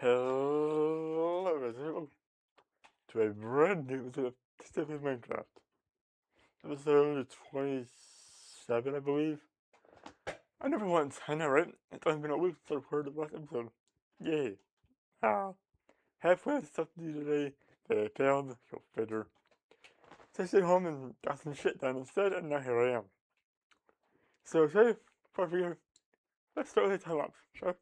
Hello, everyone, to a brand new episode of TechSavvvvy Minecraft. Episode 27, I believe. I never once, I know, right? It's only been a week since I recorded the last episode. Yay. Ah. Halfway to stuff to do today, but I failed, go figure. So I stayed home and got some shit done instead, and now here I am. So today, before we go, let's start with a time lapse, shall we?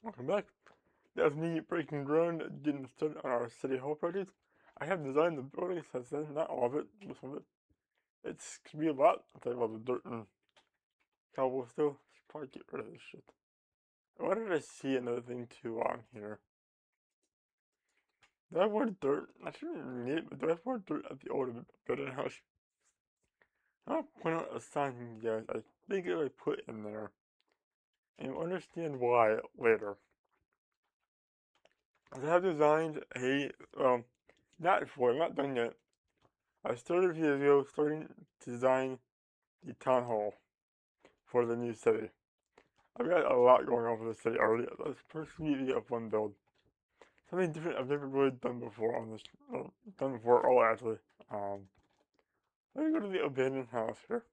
Welcome back. That was me breaking ground, getting started on our City Hall project. I have designed the building since then, not all of it, most of it. It's gonna be a lot. I'll tell you about the dirt and cobble still. Should probably get rid of this shit. Why did I see another thing too on here? Do I have more dirt? I shouldn't need it, but do I have more dirt at the old building house? I'll point out a sign to you guys. I think I put in there. And you'll understand why later. I have designed a, not fully, I'm not done yet. I started a few ago starting to design the town hall for the new city. I've got a lot going on for the city already. That's personally a fun build. Something different I've never really done before on this, done before at all actually. Let me go to the abandoned house here.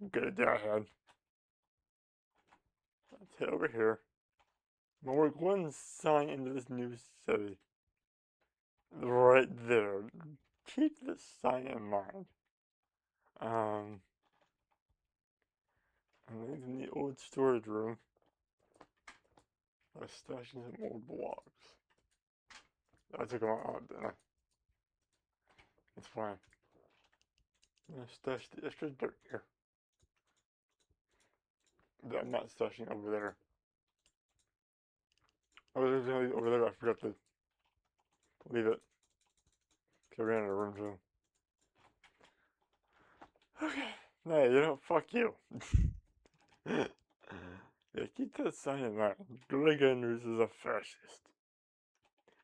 Good idea I had. Let's head over here. I'm gonna work one sign into this new city. Right there. Keep this sign in mind. I'm in the old storage room. I was stashing some old blocks. I took them out, didn't I? It's fine. I stashed the extra dirt here. That I'm not stashing over there. I was going to leave it over there, I forgot to leave it. Because I ran out of room too. Okay. Hey, you know, fuck you. Yeah, keep that sign in mind. Behringer is a fascist.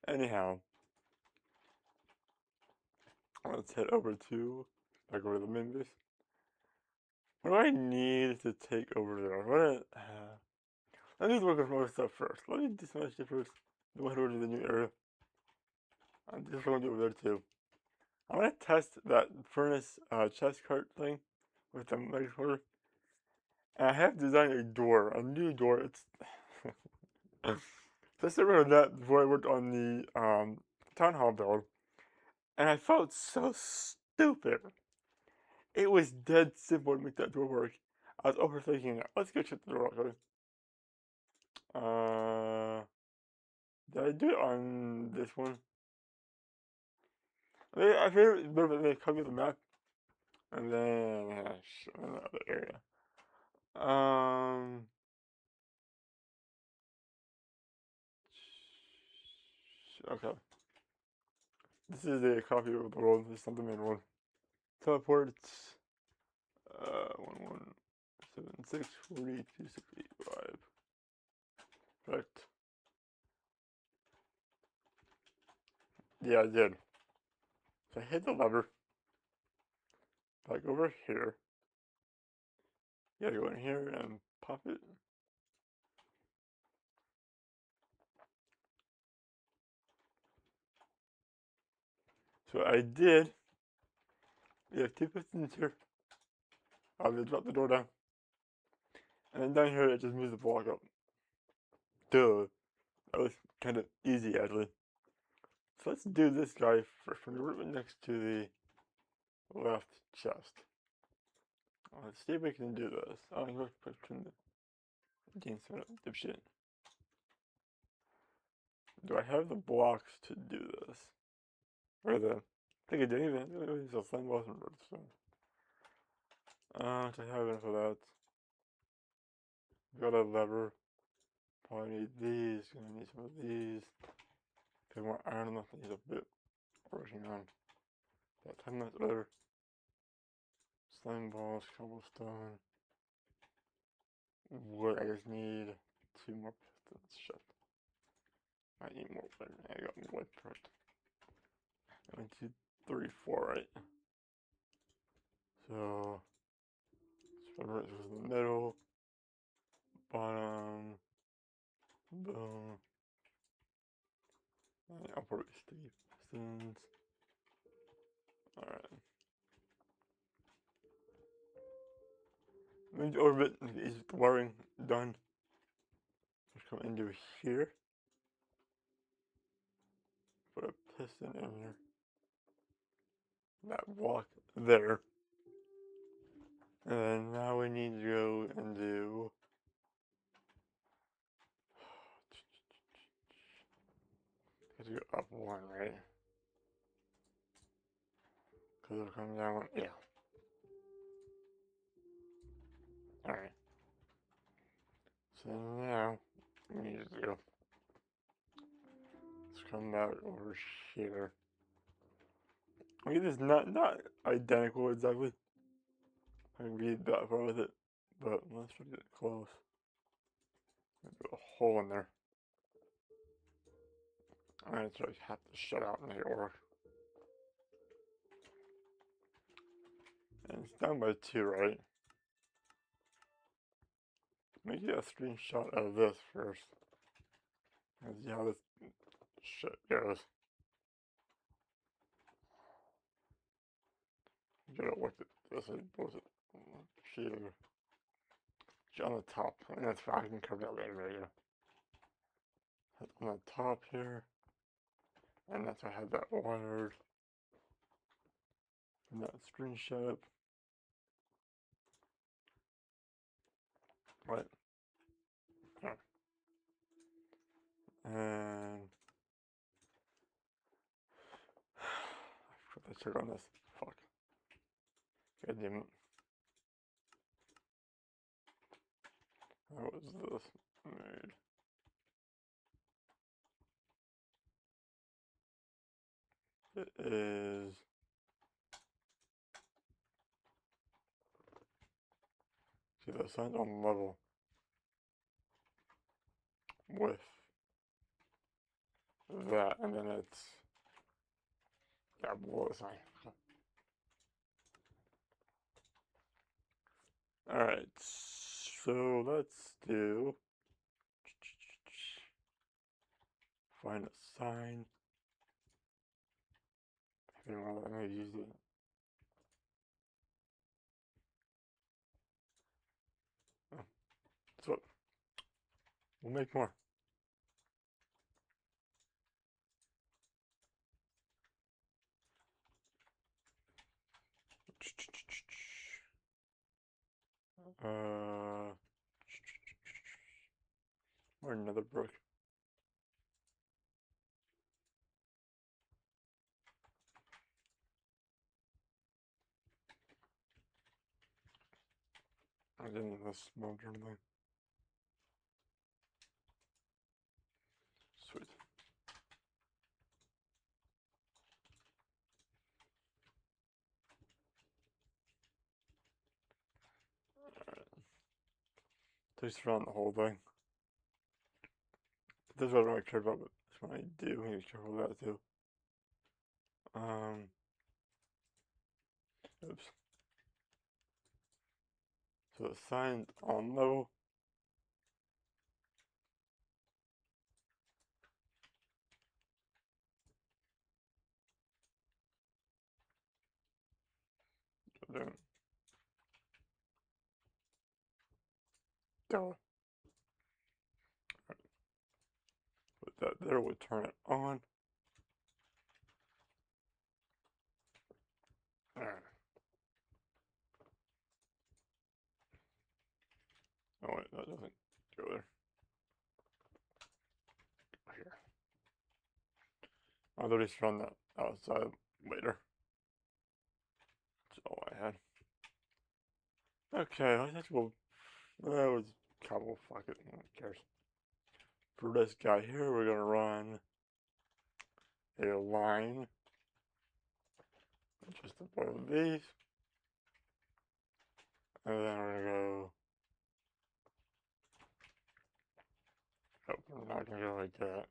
Anyhow, let's head over to, back over to the main base. What do I need to take over there? Let me work on some other stuff first. Let me do some other shit first. Then we'll head over to the new area. I'm just going to do over there too. I'm going to test that furnace chest cart thing with the microcontroller. And I have designed a door, a new door. It's just around that before I worked on the town hall build. And I felt so stupid. It was dead simple to make that door work. I was overthinking it. Let's go check the door out, shall we? Did I do it on this one? I figured it better than copy the map and then show another area. Okay. This is a copy of the world. This is not the main one. Teleports. 1176402685. Correct. Yeah, I did. So I hit the lever. Like over here. Yeah, go in here and pop it. So I did. We have two pistons here. I'll just drop the door down. And then down here it just moves the block up. Duh. That was kind of easy actually. So let's do this guy first. We're right next to the left chest. Let's see if we can do this. Oh, I'm going to turn the gain set up, dipshit. Do I have the blocks to do this? Or the, I think I didn't even, it's a flame button, so. Do I have enough of that? Got a lever. Probably need these, gonna need some of these. If I want iron enough, I need a bit working on. About 10 minutes later. Slime balls, cobblestone. Wood, I just need 2 more pistons. Shit. I need more wood. I got wood first. 1, 2, 3, 4, right? So, this is in the middle. Bottom. Boom. And I'll probably stick pistons. Alright. Moved over a bit, is the wiring done. Let's come into here. Put a piston in here. That block there. And then now we need to go and do up one, right? Because it'll come down one. Yeah. Alright. So now, we need to do. Let's come out over here. I mean, it's not identical exactly. I can read that far with it, but let's try to get close. Put a hole in there. Alright, so I have to shut out and make it work. And it's down by 2, right? Let me get a screenshot of this first. And see how this shit goes. You gotta look at this and both here. On the top, and that's fine. I can cover that later. Right here. On the top here, and that's why I had that wired. And that screenshot. What? Oh. And I forgot to check on this. Fuck. God damn it. How was this made? It is. See, the sign's on level with that, and then it's. Yeah, below the sign. Alright, so let's do. Find a sign. I don't know, I use it. Oh, so we'll make more. Or another brook. I didn't this smoke or anything. Sweet. Alright. Takes around the whole thing. This is what I don't really care about, but this one I do. I need to be careful with that too. Oops. So the sign's on level. Then go. Put that there, we'll turn it on. Alright. Oh wait, that doesn't go there. Here. I'll at least run that outside later. That's all I had. Okay, I think we'll. That was couple. Fuck it. Who cares? For this guy here, we're gonna run a line just above these, and then we're gonna go. Oh, we're not gonna go like that.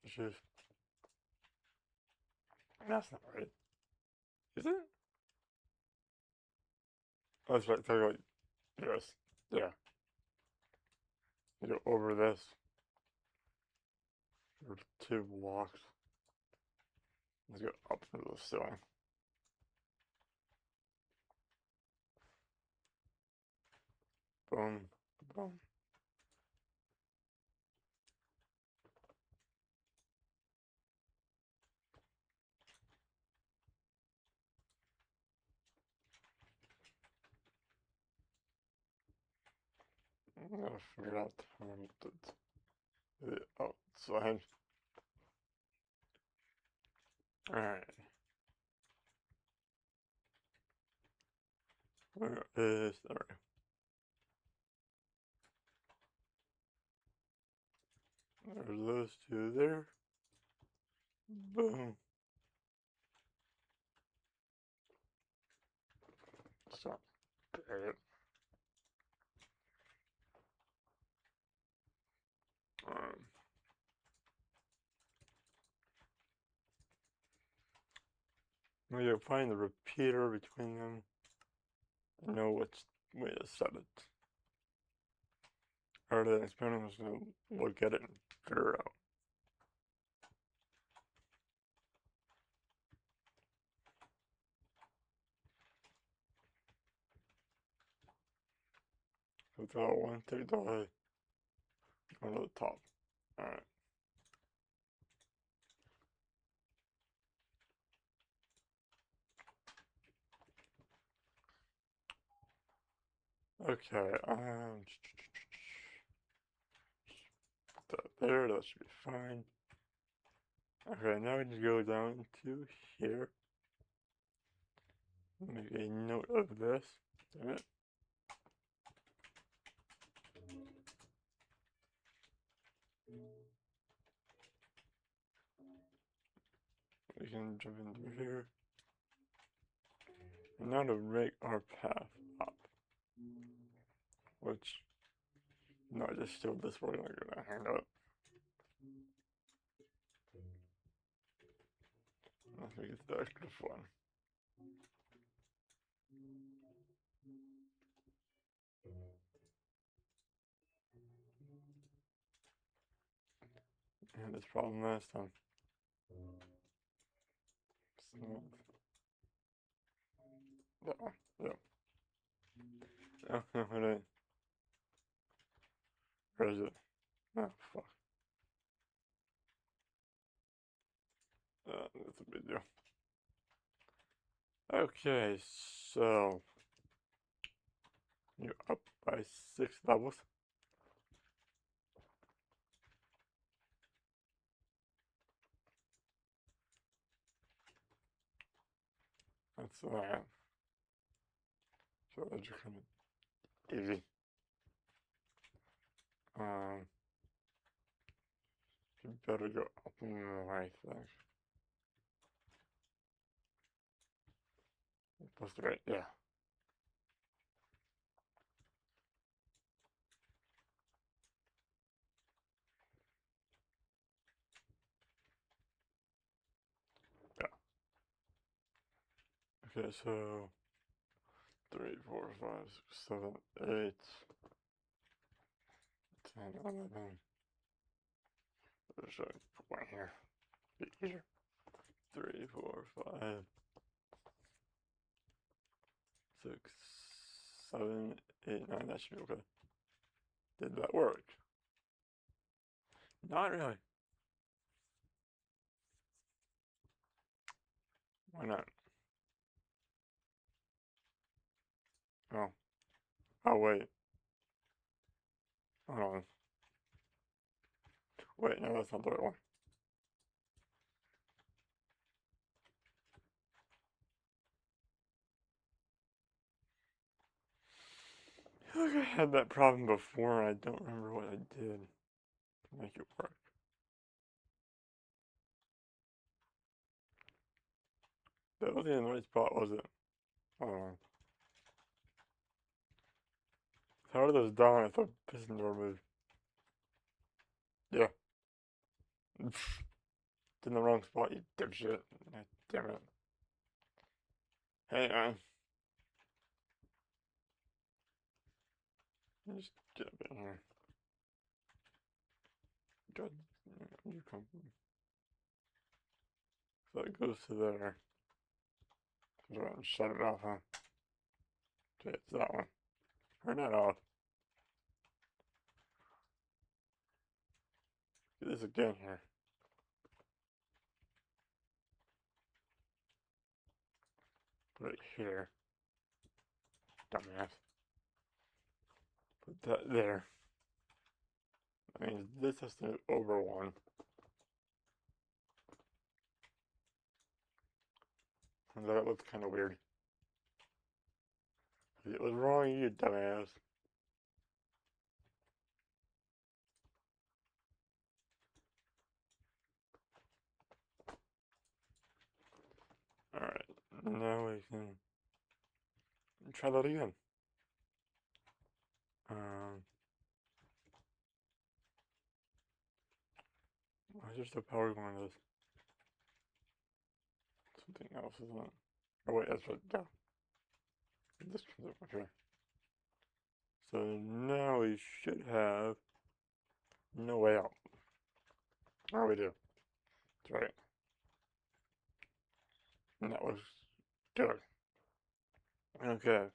It's just. That's not right. Is it? Oh, that's right. So like this. Yeah. You go over this. There's 2 blocks. Let's go up to the ceiling. Boom. Boom. I forgot how I moved it to the outside. Alright. Where is, alright. There's those two there. Boom. Stop. There. Now you find the repeater between them. You know which way to set it. Or the experiment was going to look at it and figure it out. So that one, take the way, go to the top. Alright. Okay, put that there, that should be fine. Okay, now we need to go down to here. Make a note of this. Damn it. We can jump into here. And now to make our path up. Which, no, I just showed this, we're not gonna hang up. Let's make it the extra fun. I had this problem last time. So, that one, yep. Oh, no, it ain't. Where is it? Oh, fuck. That's a big deal. Okay, so you're up by 6 levels. That's that. So that's kind of easy. You better go up and right, I think. Plus the right, yeah. Yeah. Okay, so 3, 4, 5, 6, 7, 8, 10, 11. There's a one here. Be easier. 3, 4, 5, 6, 7, 8, 9. That should be okay. Did that work? Not really. Why not? Oh. Oh, wait. Hold on. Wait, no, that's not the right one. I feel like I had that problem before and I don't remember what I did to make it work. That wasn't in the right spot, was it? Hold on. How are those down if the piston door moved? Yeah. It's in the wrong spot, you dipshit. God damn it. Hang on. Just get up in here. God, you come. So it goes to there. So go and shut it off, huh? Okay, it's that one. Turn that off. Do this again here. Put it here. Dumbass. Put that there. I mean, this has to over 1. And that looks kind of weird. It was wrong, you dumbass. Alright, now we can try that again. Why is there still power going on this? Something else, isn't it? Oh wait, that's right, yeah. This comes up, okay. So now we should have no way out. Oh, we do. That's right. And that was good. Okay.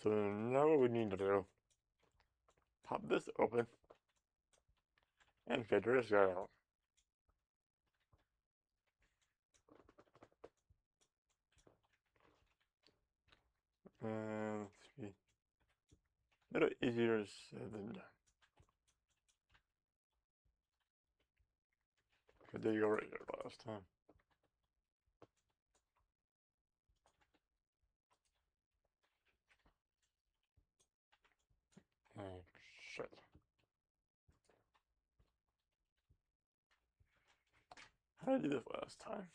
So now what we need to do, pop this open and figure this guy out. Let's see. A little easier said than done. Okay, there you go right there last time. Oh, shit. How did I do this last time?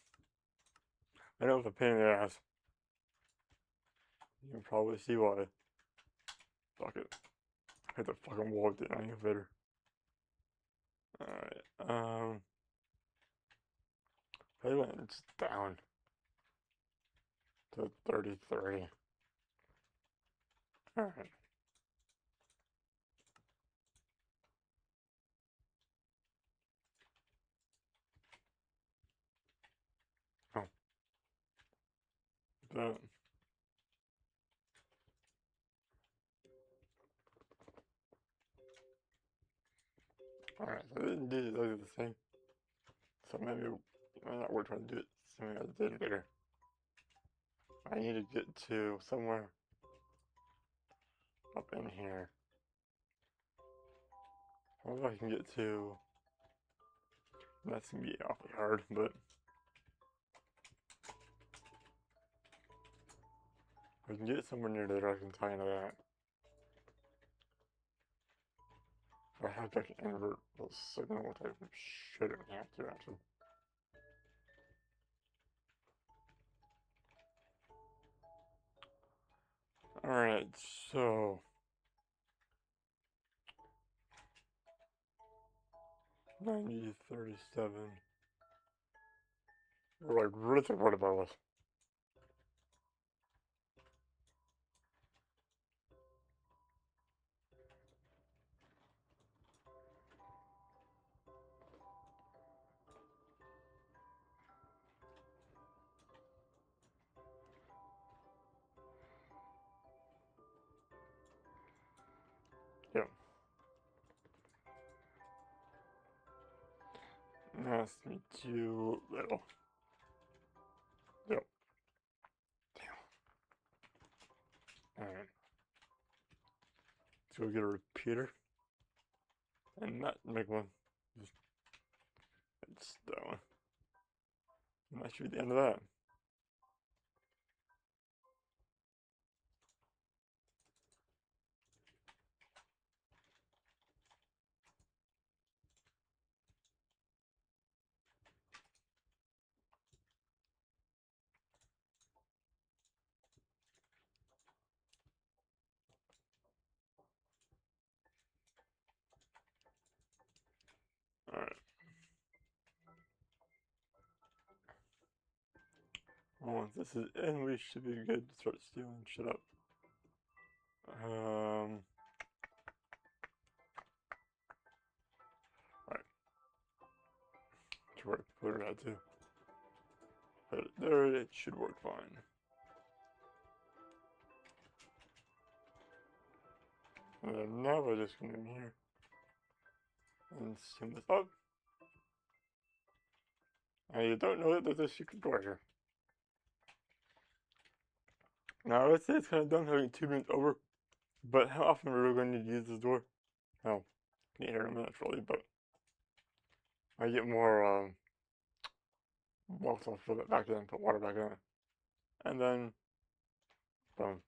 I know it's a pain in the ass. You can probably see why. Fuck it. I hit the fucking wall with the elevator. Alright, I went it's down to 33. Alright. Oh. That. Alright, so I didn't do exactly the same. So maybe we're trying to do it the same as I did later. I need to get to somewhere up in here. I don't know if I can get to. That's gonna be awfully hard, but if I can get somewhere near there, I can tie into that. If I have to invert the signal, which I shouldn't have to actually. Alright, so 9037. We're like really worried about this. Yep. That's me too little. Yep. Damn. Alright. So we'll get a repeater. And not make one. Just that one. And that should be the end of that. Alright. Once this is in, we should be good to start stealing shit up. Alright. Where to put it at too. But there it should work fine. And then now we're just going in here and zoom this up. Now you don't know that there's a secret door here. Now let's say it's kind of dumb having 2 minutes over But how often are we going to use this door? Well, get here in a minute really, but I get more well, so I'll fill it back in, put water back in it. And then boom.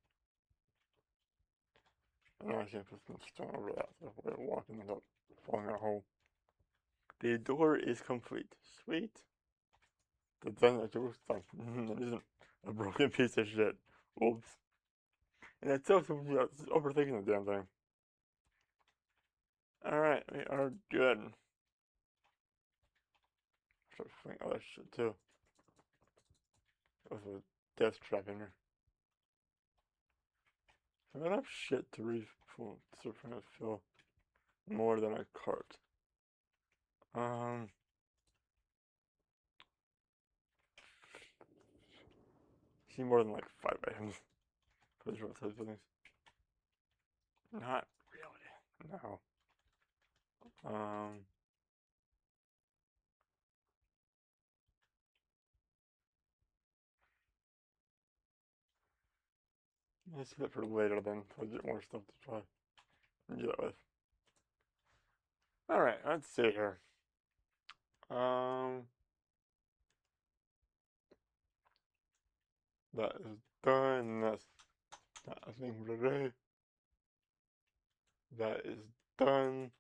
And now I can put some stone over that so we're walking without falling in a hole. The door is complete. Sweet. The thing that was fine. It isn't a broken piece of shit. Oops. And it's also overthinking the damn thing. Alright, we are good. Start filling all that shit too. With a death trap in here. I got enough shit to refill, to fill more than a cart. See more than like 5 items for these types of things. Not really. No. Let's save that for later then. I'll get more stuff to try and do that with. Alright, let's see here. That is done. That's not a thing for today. That is done.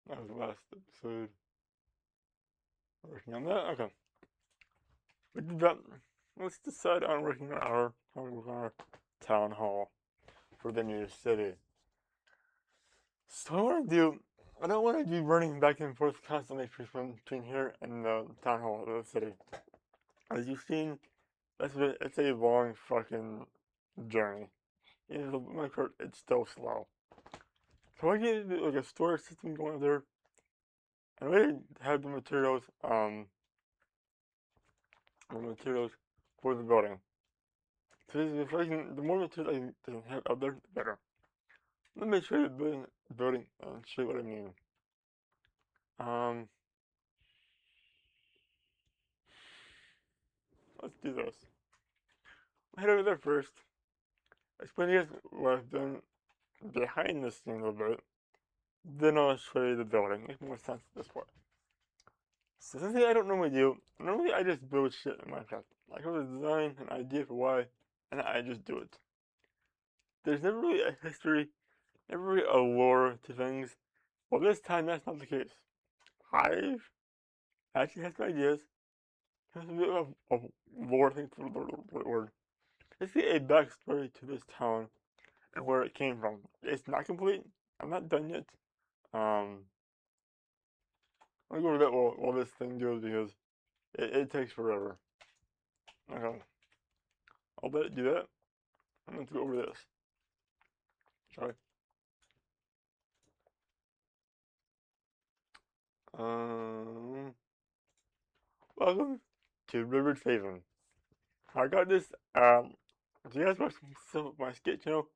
That was the last episode. Working on that? Okay. We did that. Let's decide on working on our town hall for the new city. So I don't want to be running back and forth constantly between here and the town hall of the city. As you've seen, it's a long fucking journey. In the Minecraft, it's still slow. So I get like a storage system going there, and we have the materials for the building. So if the more materials I can have out there, the better. Let me show you the building and show you what I mean. Let's do this. Head over there first. Explain to you guys what I've done behind the scenes a bit. Then I'll show you the building. Makes more sense this way. So something I don't normally do. Normally I just build shit in Minecraft. I have a design, an idea for why, and I just do it. There's never really a history, never really a lore to things. Well, this time that's not the case. I've actually had some ideas. There's a bit of a lore thing for the right word. Let's see a backstory to this town and where it came from. It's not complete. I'm not done yet. I'll go over that while this thing goes because it takes forever. Okay. I'll let it do that. I'm going to go over this. Sorry. Welcome to River's Haven. I got this, so you guys watch some of my skit channel,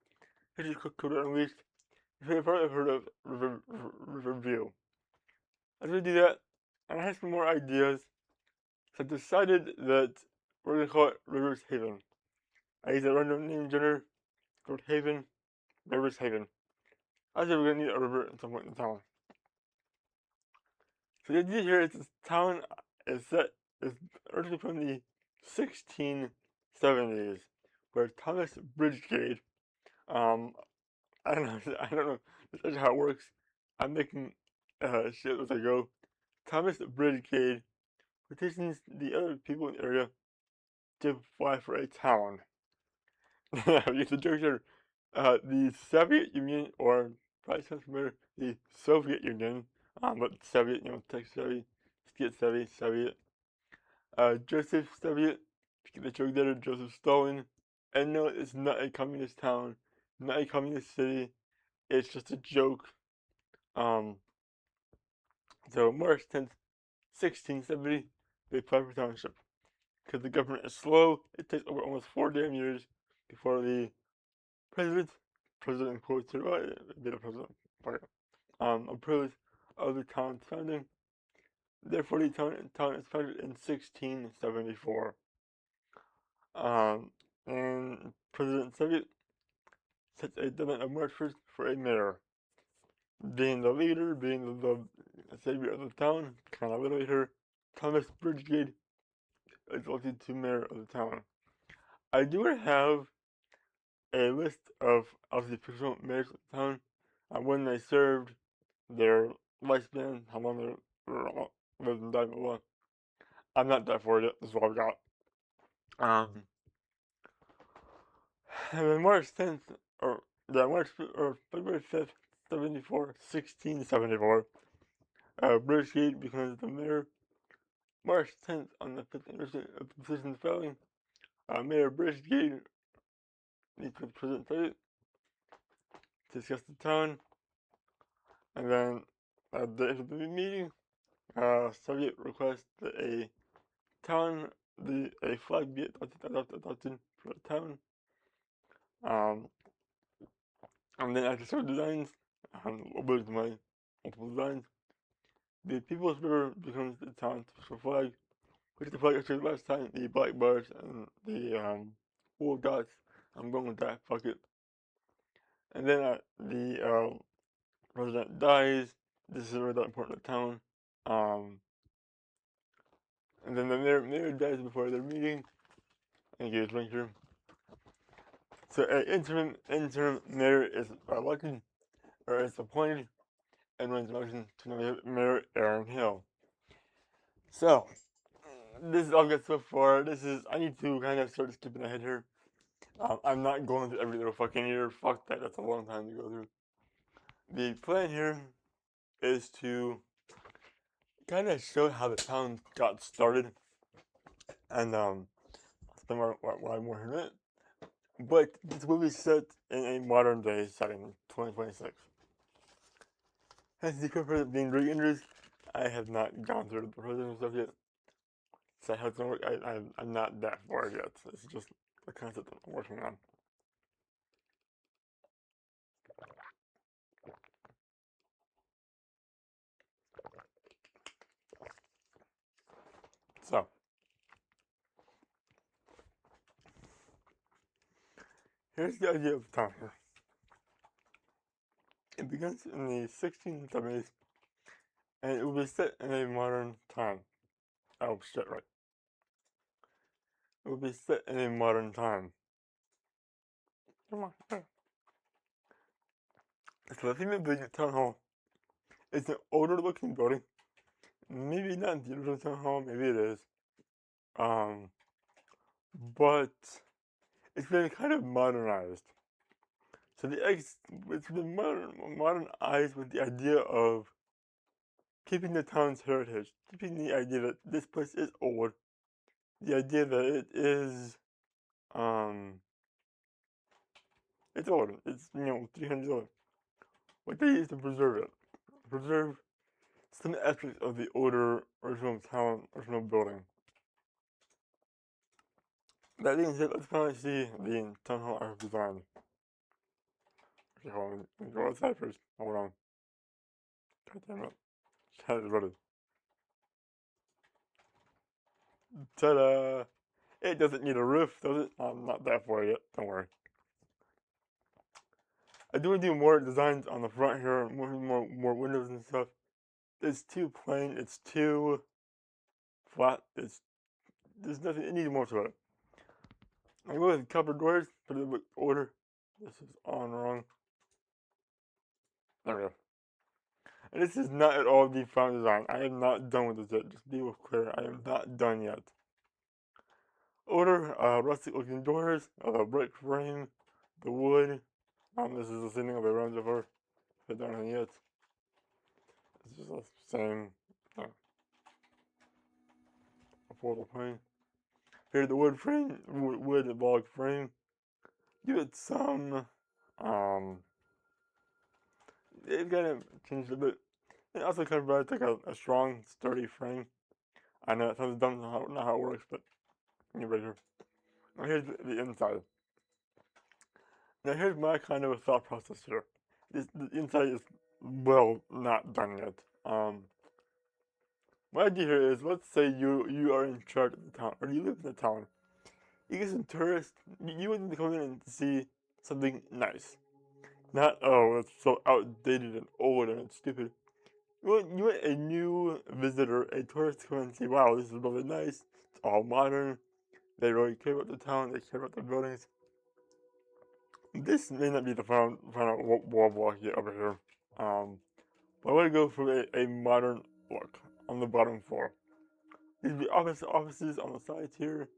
History Code Unleashed. If you've heard of River View. I was going to do that, and I had some more ideas, so I decided that we're going to call it River's Haven. I used a random name generator called Haven, River's Haven. I said we're going to need a river at some point in the town. So the idea here is this town is originally from the 1670s, where Thomas Bridgegate, I don't know that's how it works. I'm making shit as I go. Thomas Bridgegate petitions the other people in the area to apply for a town. Because the jokes are, the Soviet Union, or probably sounds familiar, the Soviet Union, but Soviet, TechSavvvvy, skit savvy, Soviet. Joseph Soviet, the joke there, Joseph Stalin. And no, it's not a communist town, not a communist city. It's just a joke. So March 10th, 1670, they applied for township. Because the government is slow, it takes over almost 4 damn years before the president quotes here, well, a bit of president, approves of the town's founding. Therefore, the town is founded in 1674. And President Soviet sets a deadline of March 1st for a mayor. Being the leader, being the savior of the town, kind of leader, Thomas Bridgegate is elected to mayor of the town. I do have a list of the official mayors of the town, when they served, their lifespan, how long they lived and died, blah, blah. I'm not that for it. This is what I've got. And then March 10th, or February 5th, 1674, Bridgegate becomes the mayor. March 10th, on the 5th anniversary of the position's founding, Mayor Bridgegate meets with President Soviet to discuss the town. And then at the end of the meeting, Soviet requests that a flag be adopted for the town. And then after several designs, with my multiple designs, the People's River becomes the town's official flag, which is the flag I showed last time, the black bars and the wool dots. I'm going with that, fuck it. And then the president dies. This is really that important to town. And then the mayor dies before their meeting. Thank you, Behringer. So an interim mayor is elected, or is appointed, and runs a motion to nominate Mayor Aaron Hill. So, this is all good so far. I need to kind of start skipping ahead here. I'm not going through every little fucking year. Fuck that, that's a long time to go through. The plan here is to kind of show how the town got started, and explain why I'm working on it. But this will be set in a modern day setting, 2026. As the current president being very introduced, I have not gone through the presidential stuff yet. So how it's gonna work, I'm not that far yet. It's just the concept I'm working on. So, here's the idea of the town here. It begins in the 1670s, and it will be set in a modern time. Oh shit, right. It will be set in a modern time. Come on. So the theme of the town hall is an older looking building. Maybe not the original town hall, maybe it is. But it's been kind of modernized. So it's been modernized with the idea of keeping the town's heritage, keeping the idea that this place is old, the idea that it is, it's old, it's, 300 years old. What they use to preserve it, preserve some aspects of the older original town, original building. That being said, let's finally see the town hall I have designed. Okay, hold on, let me go outside first, hold on. God damn it, chat is ready. Ta-da! It doesn't need a roof, does it? I'm not that far yet, don't worry. I do want to do more designs on the front here, more windows and stuff. It's too plain, it's too flat, there's nothing, it needs more to it. I go with copper doors, but it looks older. This is on wrong. There we go. And this is not at all the final design. I am not done with this yet, just be clear, I am not done yet. Older, rustic looking doors, brick frame, the wood. This is the same thing I've been around before. Haven't done anything yet. It's just the same affordable plane. Here's the wood frame, wood log frame. Give it some, it kind of changed a bit. It also kind of provides like a strong, sturdy frame. I know that sounds dumb, not how it works, but you're right here. Now here's the inside. Now here's my kind of a thought process here. The inside is, well, not done yet. My idea here is, let's say you are in charge of the town, or you live in the town. You get some tourists, you want them to come in and see something nice. Not, oh, it's so outdated and old and it's stupid. You want a new visitor, a tourist to come and say, wow, this is really nice, it's all modern, they really care about the town, they care about the buildings. This may not be the final wall block yet over here. But I want to go for a modern look on the bottom floor. These are the offices on the sides here.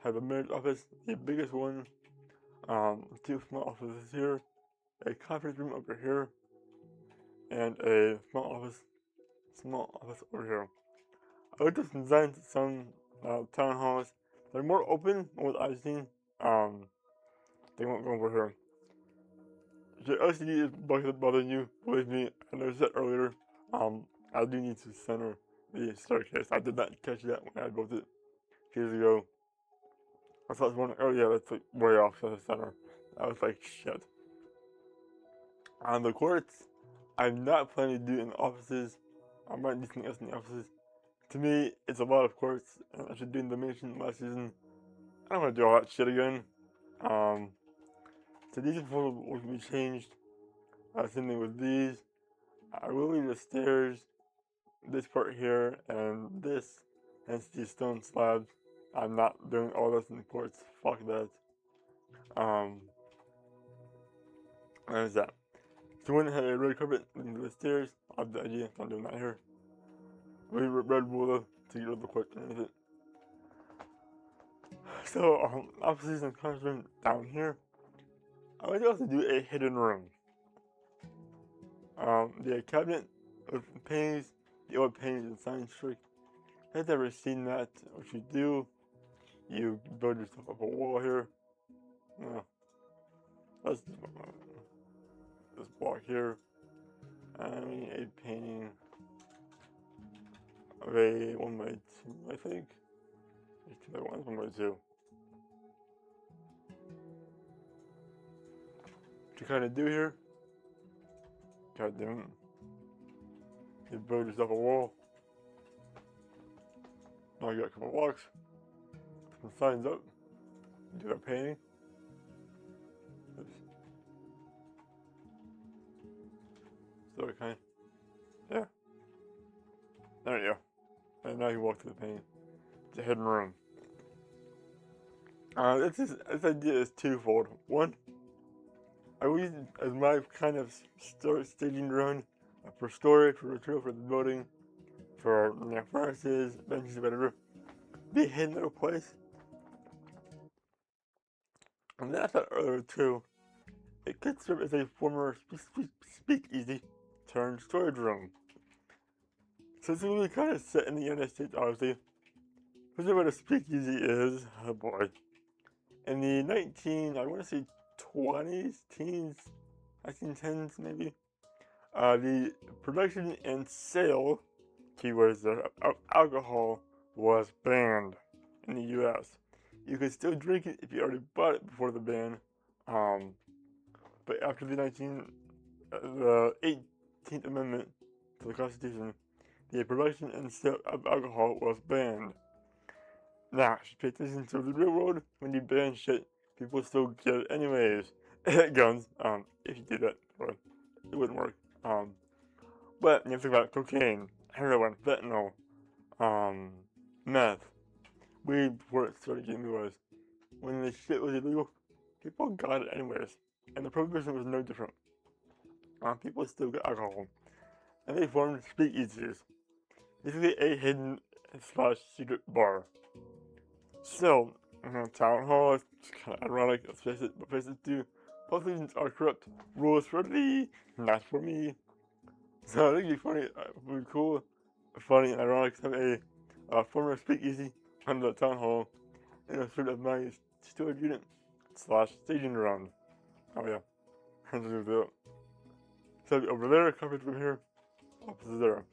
Have a mayor's office, the biggest one. Two small offices here. A conference room over here. And a small office over here. I looked at some designs at some town halls. They're more open than what I've seen. They won't go over here. If your LCD is bothering you, believe me, I noticed that earlier. I do need to center the staircase. I did not catch that when I built it years ago. I thought it was one, oh yeah, that's like way off to the center. I was like, shit. On the quartz, I'm not planning to do it in the offices. I might do something else in the offices. To me, it's a lot of quartz, and I should do in the mission last season. I don't want to do all that shit again. So these will be changed. Same thing with these. I will leave the stairs, this part here, and this, hence these stone slabs. I'm not doing all this in quartz. Fuck that. There's that. So when I had a red carpet into the stairs, I have the idea. I'm doing that here. Red wool to get rid of the quartz underneath it. So offices and conference room down here. I would also do a hidden room. The cabinet with paintings, the old paintings and science trick. If you've ever seen that, what you do, you build yourself up a wall here. That's this block here. A painting of a 1x2, I think. 2x1, 1x2. What you kind of do here? God damn it. You build yourself a wall. Now you got a couple blocks. Put some signs up. Do a painting. Oops. So kind of, yeah. There you go. And now you walk to the painting. It's a hidden room. This idea is twofold. One, I will use it as my kind of staging drone for storage, for retrieval for the building, for furnaces, benches, whatever. Be hidden in a place. And then I thought earlier too, it could serve as a former speakeasy turned storage room. So this is really kind of set in the United States, obviously. This is what a speakeasy is. Oh boy. In the I want to say 20s, teens, 1910s maybe. The production and sale, keywords there, of alcohol was banned in the U.S. You could still drink it if you already bought it before the ban, but after the 18th Amendment to the Constitution, the production and sale of alcohol was banned. Now, should pay attention to the real world. When you ban shit, people still get it anyways. Guns, if you do that, well, it wouldn't work. But you have to think about cocaine, heroin, fentanyl, meth, weed before it started getting legalized. When the shit was illegal, people got it anyways. And the prohibition was no different. People still got alcohol. And they formed speakeasies. Basically a hidden / secret bar. So, town hall is kind of ironic, let's face it, but places do. Both reasons are corrupt. Rules for thee, not for me. So I think it'd be funny, would be cool, funny and ironic to have a former speakeasy under the town hall in a sort of my storage unit / staging ground. Oh yeah, so over there, conference room here, offices there.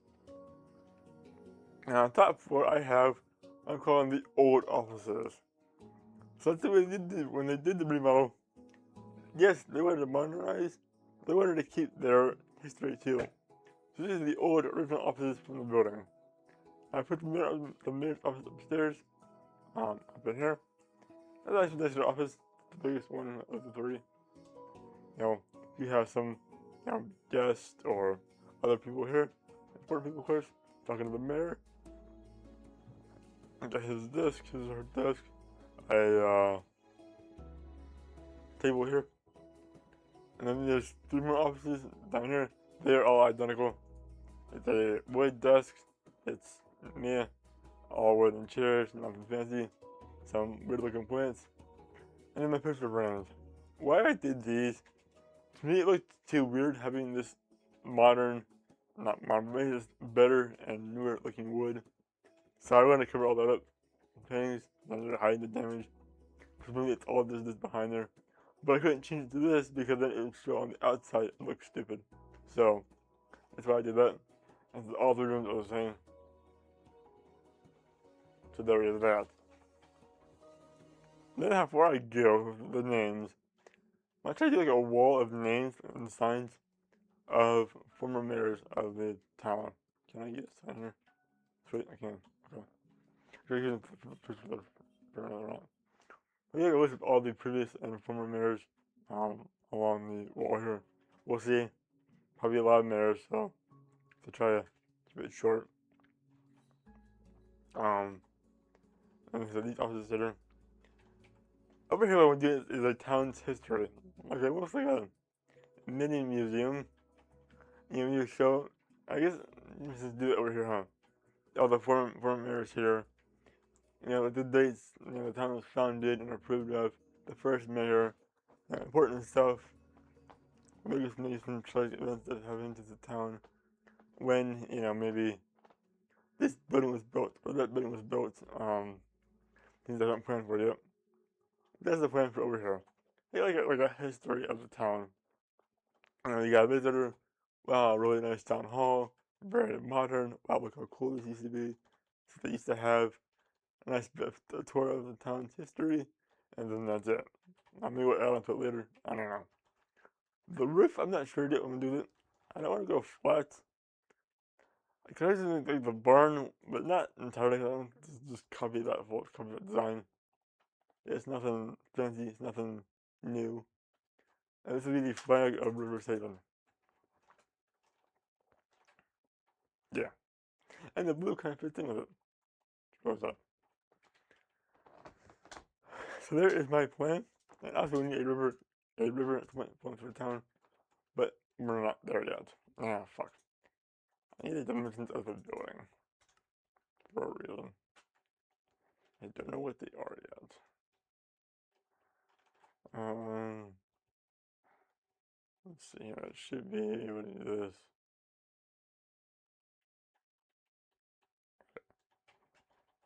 Now on top floor I have, I'm calling the old offices. So that's what they did when they did the remodel. Yes, they wanted to modernize, they wanted to keep their history too. So this is the old original offices from the building. I put the mayor's office upstairs, up in here. That's actually the nicer office, the biggest one of the three. You know, you have some, guests or other people here, important people, of course, talking to the mayor. Got his desk, her desk, a table here, and then there's 3 more offices down here. They're all identical. It's a wood desk. It's me, all wooden chairs, nothing fancy. Some weird looking plants, and then my picture frames. Why I did these? To me, it looked too weird having this modern, not modern, but just better and newer looking wood. So I want to cover all that up. Things, not to hide the damage. Presumably it's all this behind there. But I couldn't change it to this because then it would show on the outside and look stupid. So that's why I did that. And all 3 rooms are the same. So there is that. Then before I go with the names, I tried to do like a wall of names and signs of former mayors of the town. Can I get a sign here? Sweet, I can. Okay. I got a list of all the previous and former mayors along the wall here. We'll see. Probably a lot of mayors, so to try to keep it short. And so these offices here. Over here, what I want to do is a town's history. Okay, looks like a mini museum. You show, I guess, let's just do it over here, huh? All the former mayors here. The dates, the town was founded and approved of, the first mayor, important stuff, biggest nation tragic events that have happened to the town, when, maybe this building was built, or that building was built, things I haven't planned for yet. That's the plan for over here. Like a history of the town. You got a visitor, wow, really nice town hall, very modern, wow, look how cool this used to be. So they used to have a nice bit of a tour of the town's history, and then that's it. Maybe we'll add on to it later, I don't know. The roof, I'm not sure yet when we do it. I don't want to go flat. I could actually like the barn, but not entirely. I don't just copy that design. It's nothing fancy, it's nothing new. And this will be the flag of Riverhaven. Yeah. And the blue kind of fits in with it. What's up? So there is my plan. And also we need a river plan for the town. But we're not there yet. Ah, fuck. I need the dimensions of the building. For a reason. I don't know what they are yet. Let's see here. It should be, what is this?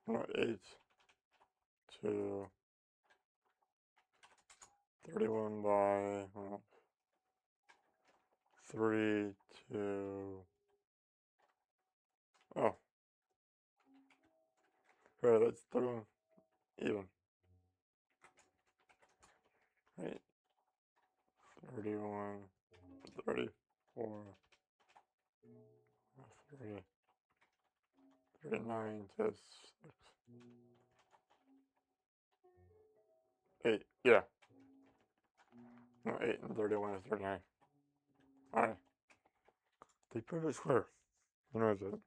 No, 8 to 31 by 3 to, oh, right, that's 31 even, right, 31, 34, 30, 39 to 6, 8, yeah, no, 8 and 31 is 39, alright, the perfect square, what is it?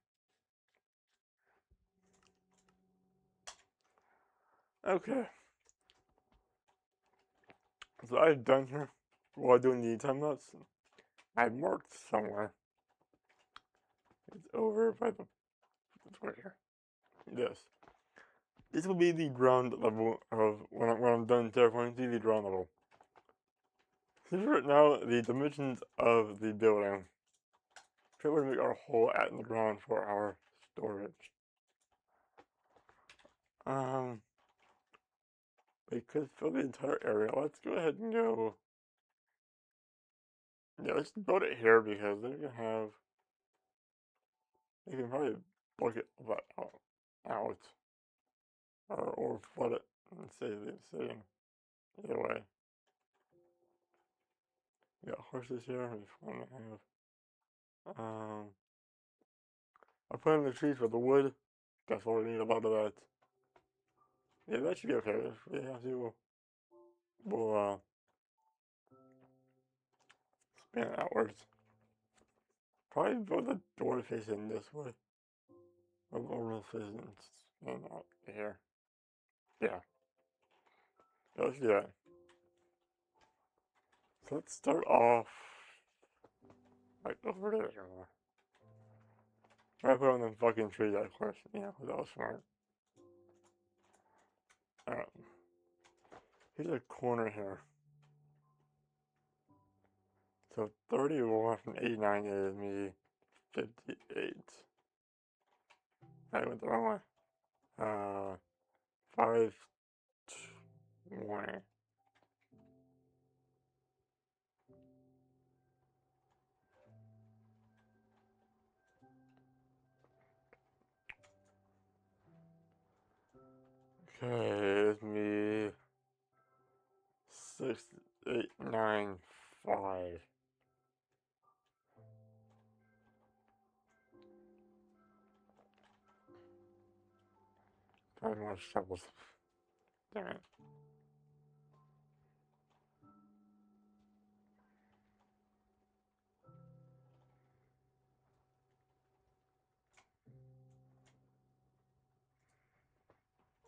Okay, so I've done here, while doing the time lapse, I've marked somewhere, it's over by the square here, this will be the ground level of, when I'm done terraforming, the ground level. So right now, the dimensions of the building, try to make our hole out in the ground for our storage. We could fill the entire area. Let's go ahead and go, yeah, let's build it here because they're gonna have, they can probably bucket that out, or flood it and save the city. Either way. We got horses here, we want to have, I planted the trees for the wood. That's all we need, a lot of that. Yeah, that should be okay. If we have to, we'll being outwards. Probably put the door facing this way. Or normal facing out here. Yeah. Let's do that. So let's start off like over there. Right put on the fucking trees, of course. Yeah, that was smart. Alright. Here's a corner here. So 31 from 89 is me 58. I went the wrong way. 520. Okay, it's me 6895. Probably more shovels. Damn it.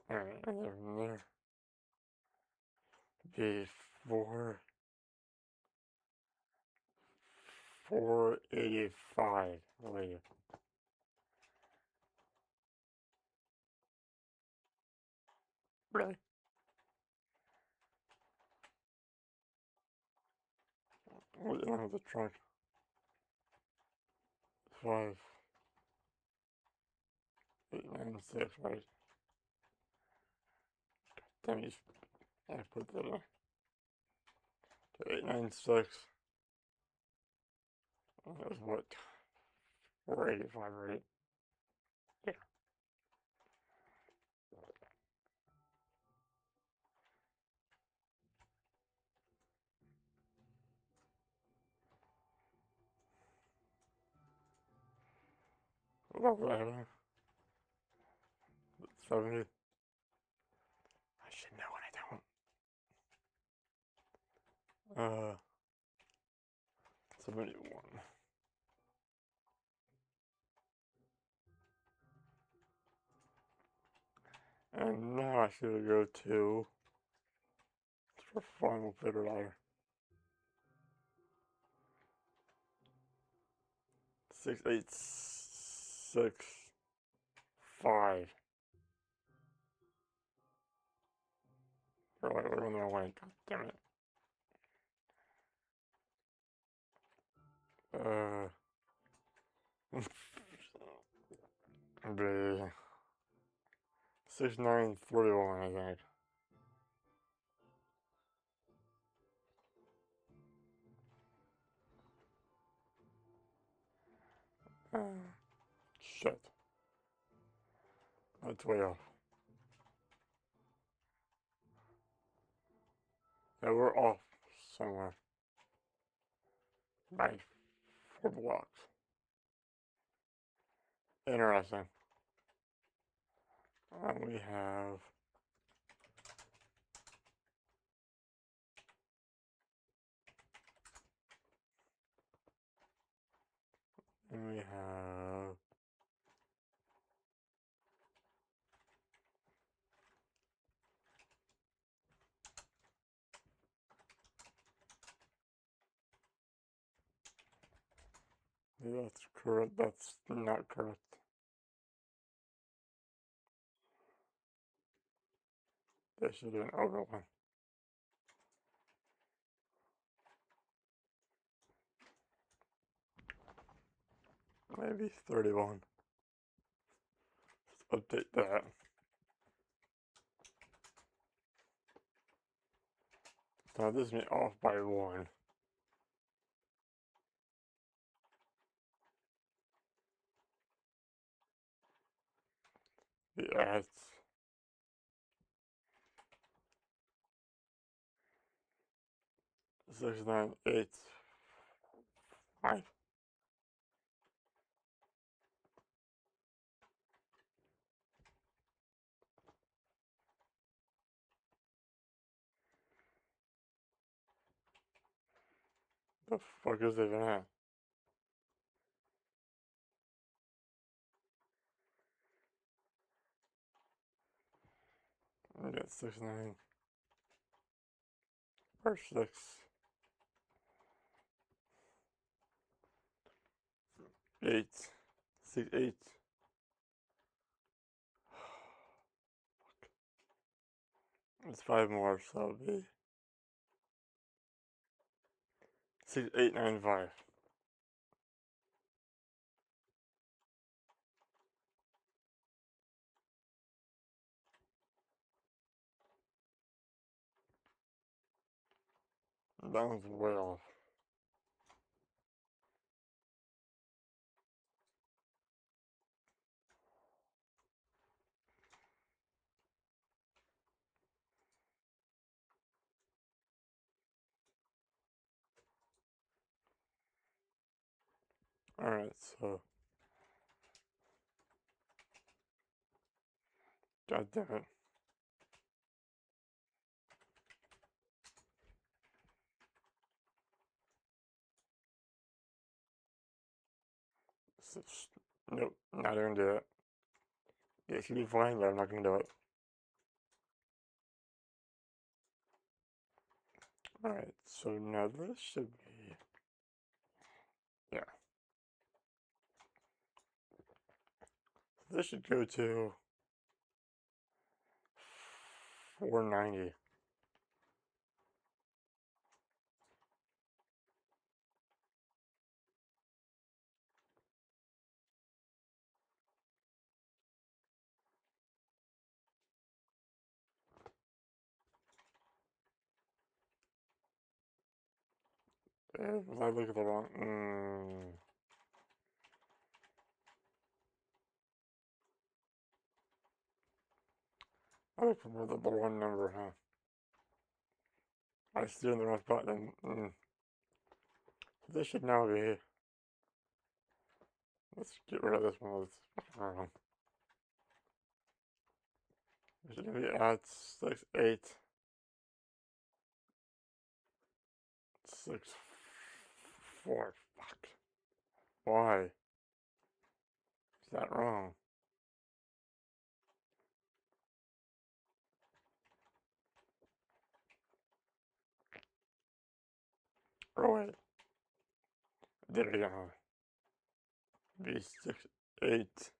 Alright, and then from there, be 485. Really. Really? What the hell is the truck? 5896, right? Damn, you I put that in. 896. That was what? 485, right? Yeah. What was I having? 70. I should know when I don't. 71. And now I should go to for final figure ladder. 6865. Or wait, we're on the wrong way. God damn it. Be 6941, I think. Shit. That's way off. Yeah, we're off somewhere. By 4 blocks. Interesting. We have that's correct. That's not correct. They should do an over one. Maybe 31. Let's update that. Now this is me off by 1. Yeah, it's 6985. The fuck is even that? I got 6.9 or 6.8, 6.8. It's 5 more, so it'll be 6.895. That one's way off. Alright, so. God damn it. Nope, not gonna do it. It should be fine, but I'm not gonna do it. Alright, so now this should be. Yeah. This should go to 490. Was I looking at the wrong? I looked for the one number, huh? I still in the wrong spot then. This should now be. Let's get rid of this one. Let's wrong. It should be at 6.8. 6.4. Fuck. Why? Is that wrong? Oh wait. Did it again, huh? B6.8.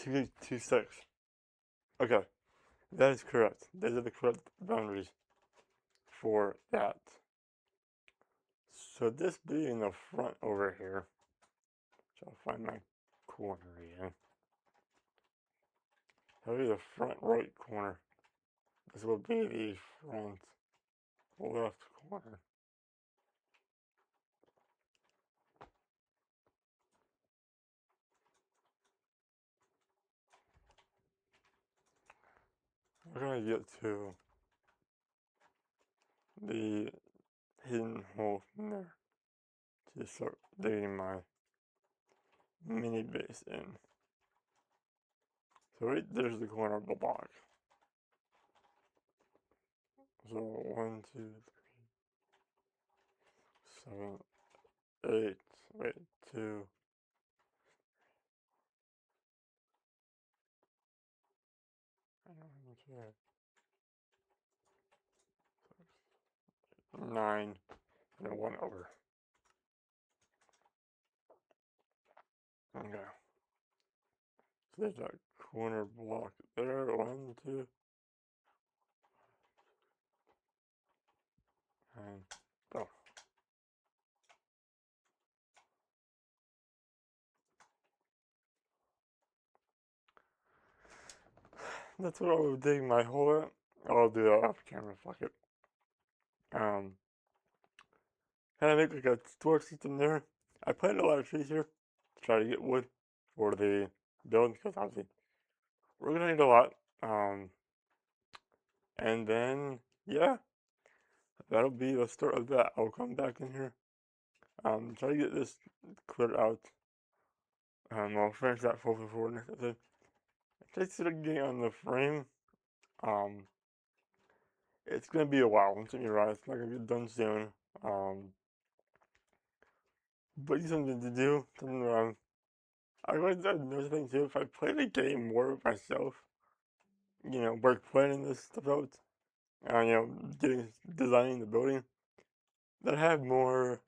6.26. Okay. That is correct. Those are the correct boundaries for that. So this being the front over here, so I'll find my corner again. That'll be the front right corner. This will be the front left corner. We're gonna get to the hidden hole in there to start digging my mini base in. So right there's the corner of the block. So 1, 2, 3, 7, 8. Wait, 2. 9 and then 1 over. Okay. So there's that corner block there. 1, 2, and oh. That's what I'll dig my hole at. I'll do that off camera, fuck it. Kind of make like a storage system there. I planted a lot of trees here to try to get wood for the build because obviously we're gonna need a lot. And then yeah, that'll be the start of that. I'll come back in here. Try to get this cleared out. I'll finish that 4x4 next episode. Just sort of getting on the frame. It's gonna be a while. Don't get me wrong. It's not gonna get done soon. But it's something to do. Something wrong. I like that another thing too. If I play the game more myself, work planning this stuff out, getting designing the building, then I have more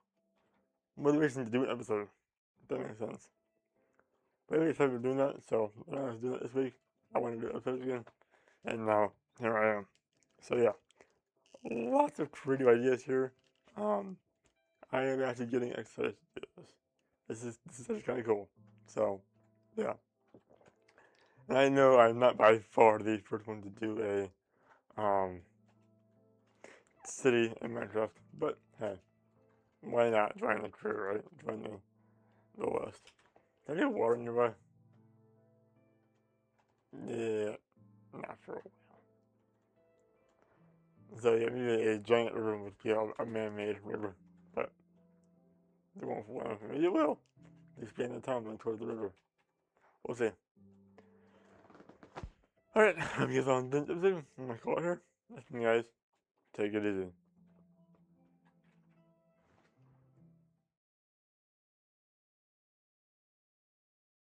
motivation to do an episode. If that makes sense. But anyway, I've been doing that, so when I was doing it this week, I wanted to do episodes again, and now here I am. So yeah, lots of creative ideas here. Um, I am actually getting excited to do this. This is actually kind of cool. So yeah, and I know I'm not by far the first one to do a city in Minecraft, but hey, why not join the crew, right? Join the list. Can I get water nearby? Yeah, not for a while. So yeah, maybe a giant river would be a man-made river, but they won't for one. Maybe it will. Expand the time going towards the river. We'll see. Alright, I guess I'm done. I'm gonna call it here. Listen, guys, take it easy.